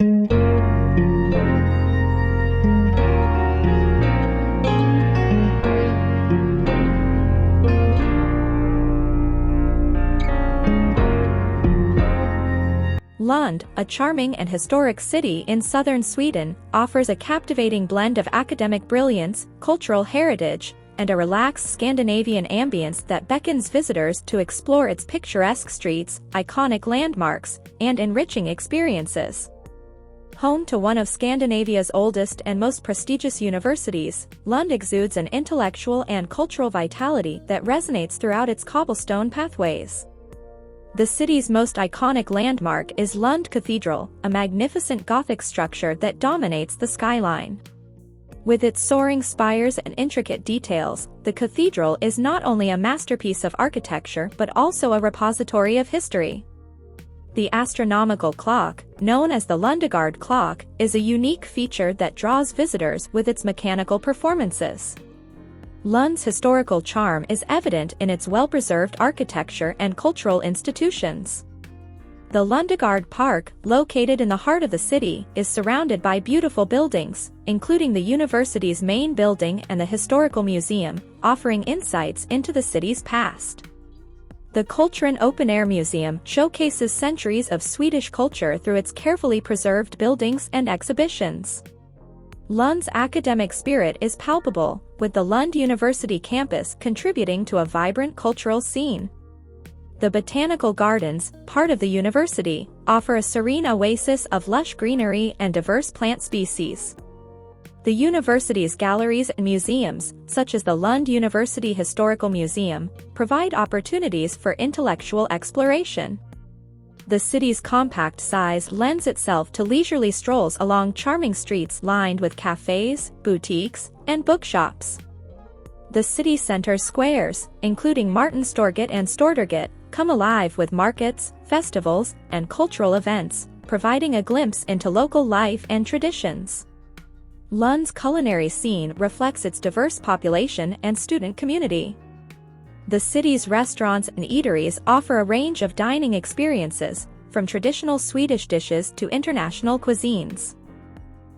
Lund, a charming and historic city in southern Sweden, offers a captivating blend of academic brilliance, cultural heritage, and a relaxed Scandinavian ambience that beckons visitors to explore its picturesque streets, iconic landmarks, and enriching experiences. Home to one of Scandinavia's oldest and most prestigious universities, Lund exudes an intellectual and cultural vitality that resonates throughout its cobblestone pathways. The city's most iconic landmark is Lund Cathedral, a magnificent Gothic structure that dominates the skyline. With its soaring spires and intricate details, the cathedral is not only a masterpiece of architecture but also a repository of history. The astronomical clock, known as the Lundegard clock, is a unique feature that draws visitors with its mechanical performances. Lund's historical charm is evident in its well-preserved architecture and cultural institutions. The Lundegard Park, located in the heart of the city, is surrounded by beautiful buildings, including the university's main building and the Historical Museum, offering insights into the city's past. The Kulturen Open-Air Museum showcases centuries of Swedish culture through its carefully preserved buildings and exhibitions. Lund's academic spirit is palpable, with the Lund University campus contributing to a vibrant cultural scene. The Botanical Gardens, part of the university, offer a serene oasis of lush greenery and diverse plant species. The university's galleries and museums, such as the Lund University Historical Museum, provide opportunities for intellectual exploration. The city's compact size lends itself to leisurely strolls along charming streets lined with cafes, boutiques, and bookshops. The city center squares, including Martinstorget and Stortorget, come alive with markets, festivals, and cultural events, providing a glimpse into local life and traditions. Lund's culinary scene reflects its diverse population and student community. The city's restaurants and eateries offer a range of dining experiences, from traditional Swedish dishes to international cuisines.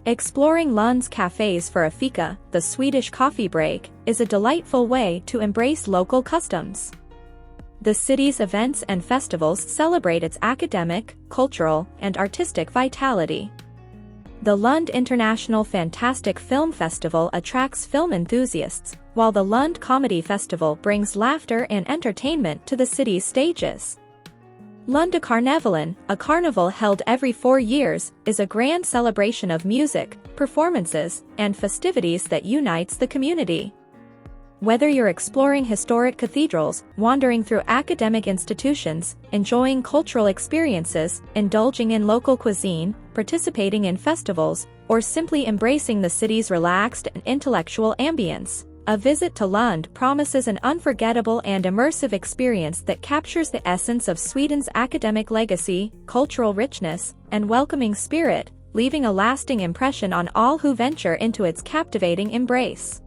Exploring Lund's cafes for a fika, the Swedish coffee break, is a delightful way to embrace local customs. The city's events and festivals celebrate its academic, cultural, and artistic vitality. The Lund International Fantastic Film Festival attracts film enthusiasts, while the Lund Comedy Festival brings laughter and entertainment to the city's stages. Lundakarnevalen, a carnival held every 4 years, is a grand celebration of music, performances, and festivities that unites the community. Whether you're exploring historic cathedrals, wandering through academic institutions, enjoying cultural experiences, indulging in local cuisine, participating in festivals, or simply embracing the city's relaxed and intellectual ambience, a visit to Lund promises an unforgettable and immersive experience that captures the essence of Sweden's academic legacy, cultural richness, and welcoming spirit, leaving a lasting impression on all who venture into its captivating embrace.